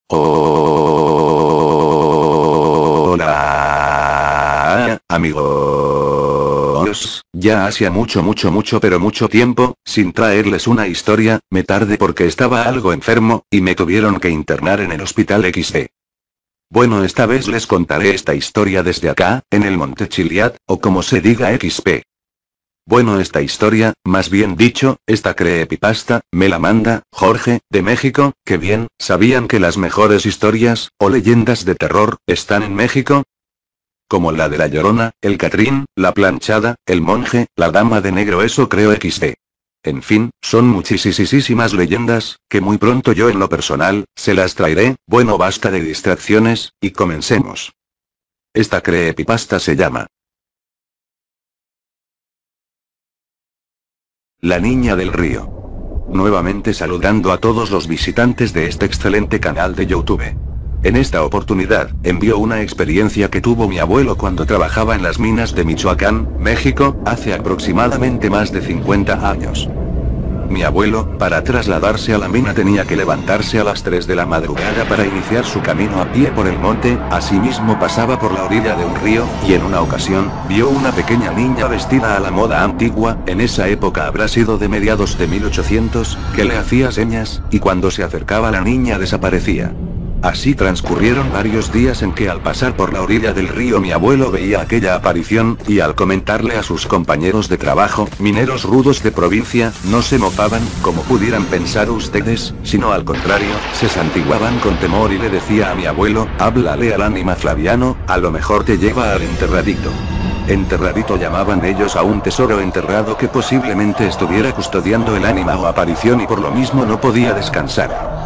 Hola, amigos. Ya hacía mucho pero mucho tiempo, sin traerles una historia, me tardé porque estaba algo enfermo, y me tuvieron que internar en el hospital XD. Bueno, esta vez les contaré esta historia desde acá, en el Monte Chiliad, o como se diga XP. Bueno, esta historia, más bien dicho, esta creepypasta, me la manda Jorge, de México. Que bien, ¿sabían que las mejores historias, o leyendas de terror, están en México? Como la de La Llorona, el Catrín, la Planchada, el Monje, la Dama de Negro, eso creo XD. En fin, son muchísimas leyendas, que muy pronto yo en lo personal, se las traeré. Bueno, basta de distracciones, y comencemos. Esta creepypasta se llama La Niña del Río. Nuevamente saludando a todos los visitantes de este excelente canal de YouTube. En esta oportunidad, envío una experiencia que tuvo mi abuelo cuando trabajaba en las minas de Michoacán, México, hace aproximadamente más de 50 años. Mi abuelo, para trasladarse a la mina tenía que levantarse a las 3 de la madrugada para iniciar su camino a pie por el monte. Asimismo pasaba por la orilla de un río, y en una ocasión, vio una pequeña niña vestida a la moda antigua, en esa época habrá sido de mediados de 1800, que le hacía señas, y cuando se acercaba la niña desaparecía. Así transcurrieron varios días en que al pasar por la orilla del río mi abuelo veía aquella aparición, y al comentarle a sus compañeros de trabajo, mineros rudos de provincia, no se mofaban, como pudieran pensar ustedes, sino al contrario, se santiguaban con temor y le decía a mi abuelo, háblale al ánima Flaviano, a lo mejor te lleva al enterradito. Enterradito llamaban ellos a un tesoro enterrado que posiblemente estuviera custodiando el ánima o aparición y por lo mismo no podía descansar.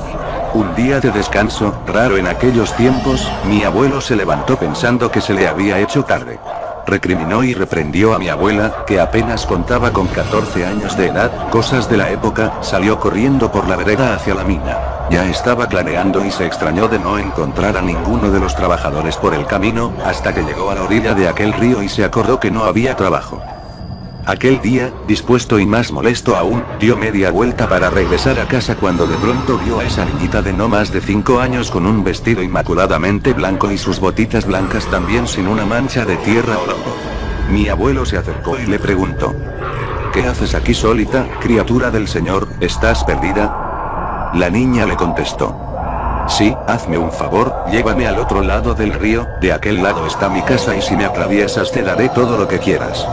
Un día de descanso, raro en aquellos tiempos, mi abuelo se levantó pensando que se le había hecho tarde. Recriminó y reprendió a mi abuela, que apenas contaba con 14 años de edad, cosas de la época, salió corriendo por la vereda hacia la mina. Ya estaba clareando y se extrañó de no encontrar a ninguno de los trabajadores por el camino, hasta que llegó a la orilla de aquel río y se acordó que no había trabajo. Aquel día, dispuesto y más molesto aún, dio media vuelta para regresar a casa cuando de pronto vio a esa niñita de no más de 5 años con un vestido inmaculadamente blanco y sus botitas blancas también sin una mancha de tierra o lodo. Mi abuelo se acercó y le preguntó: ¿qué haces aquí solita, criatura del Señor? ¿Estás perdida? La niña le contestó: sí, hazme un favor, llévame al otro lado del río, de aquel lado está mi casa y si me atraviesas te daré todo lo que quieras.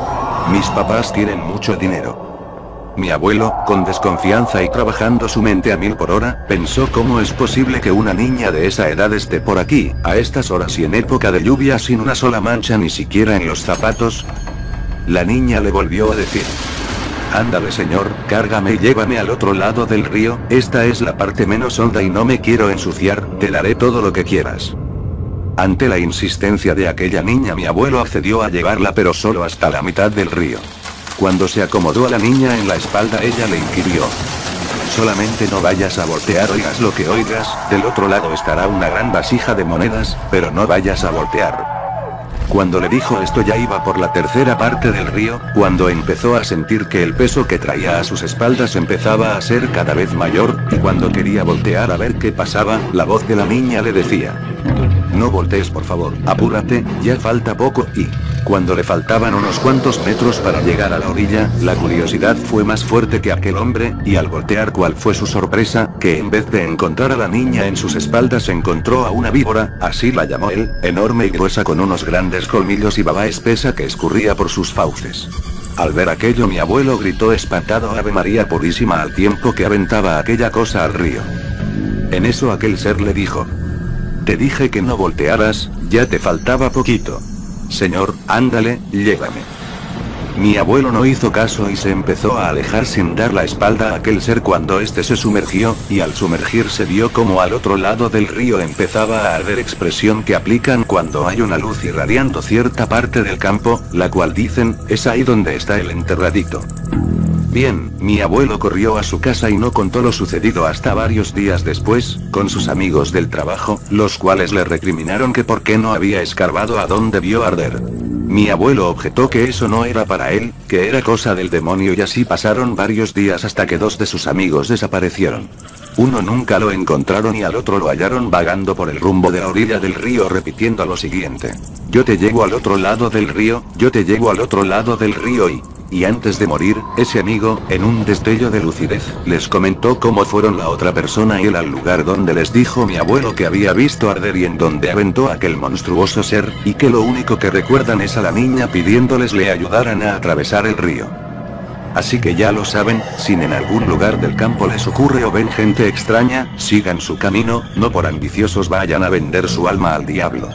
Mis papás tienen mucho dinero. Mi abuelo, con desconfianza y trabajando su mente a 1000 por hora, pensó cómo es posible que una niña de esa edad esté por aquí, a estas horas y en época de lluvia sin una sola mancha ni siquiera en los zapatos. La niña le volvió a decir: ándale señor, cárgame y llévame al otro lado del río, esta es la parte menos honda y no me quiero ensuciar, te daré todo lo que quieras. Ante la insistencia de aquella niña mi abuelo accedió a llevarla pero solo hasta la mitad del río. Cuando se acomodó a la niña en la espalda ella le inquirió: solamente no vayas a voltear, oigas lo que oigas, del otro lado estará una gran vasija de monedas, pero no vayas a voltear. Cuando le dijo esto ya iba por la tercera parte del río, cuando empezó a sentir que el peso que traía a sus espaldas empezaba a ser cada vez mayor, y cuando quería voltear a ver qué pasaba, la voz de la niña le decía: no voltees por favor, apúrate, ya falta poco. Y cuando le faltaban unos cuantos metros para llegar a la orilla, la curiosidad fue más fuerte que aquel hombre, y al voltear cuál fue su sorpresa, que en vez de encontrar a la niña en sus espaldas encontró a una víbora, así la llamó él, enorme y gruesa con unos grandes colmillos y baba espesa que escurría por sus fauces. Al ver aquello mi abuelo gritó espantado Ave María Purísima al tiempo que aventaba aquella cosa al río. En eso aquel ser le dijo: te dije que no voltearas, ya te faltaba poquito. Señor, ándale, llévame. Mi abuelo no hizo caso y se empezó a alejar sin dar la espalda a aquel ser cuando éste se sumergió, y al sumergirse vio como al otro lado del río empezaba a arder, expresión que aplican cuando hay una luz irradiando cierta parte del campo, la cual dicen, es ahí donde está el enterradito. Bien, mi abuelo corrió a su casa y no contó lo sucedido hasta varios días después, con sus amigos del trabajo, los cuales le recriminaron que por qué no había escarbado a donde vio arder. Mi abuelo objetó que eso no era para él, que era cosa del demonio, y así pasaron varios días hasta que dos de sus amigos desaparecieron. Uno nunca lo encontraron y al otro lo hallaron vagando por el rumbo de la orilla del río repitiendo lo siguiente: yo te llevo al otro lado del río, yo te llevo al otro lado del río y antes de morir, ese amigo, en un destello de lucidez, les comentó cómo fueron la otra persona y él al lugar donde les dijo mi abuelo que había visto arder y en donde aventó aquel monstruoso ser, y que lo único que recuerdan es a la niña pidiéndoles le ayudaran a atravesar el río. Así que ya lo saben, si en algún lugar del campo les ocurre o ven gente extraña, sigan su camino, no por ambiciosos vayan a vender su alma al diablo.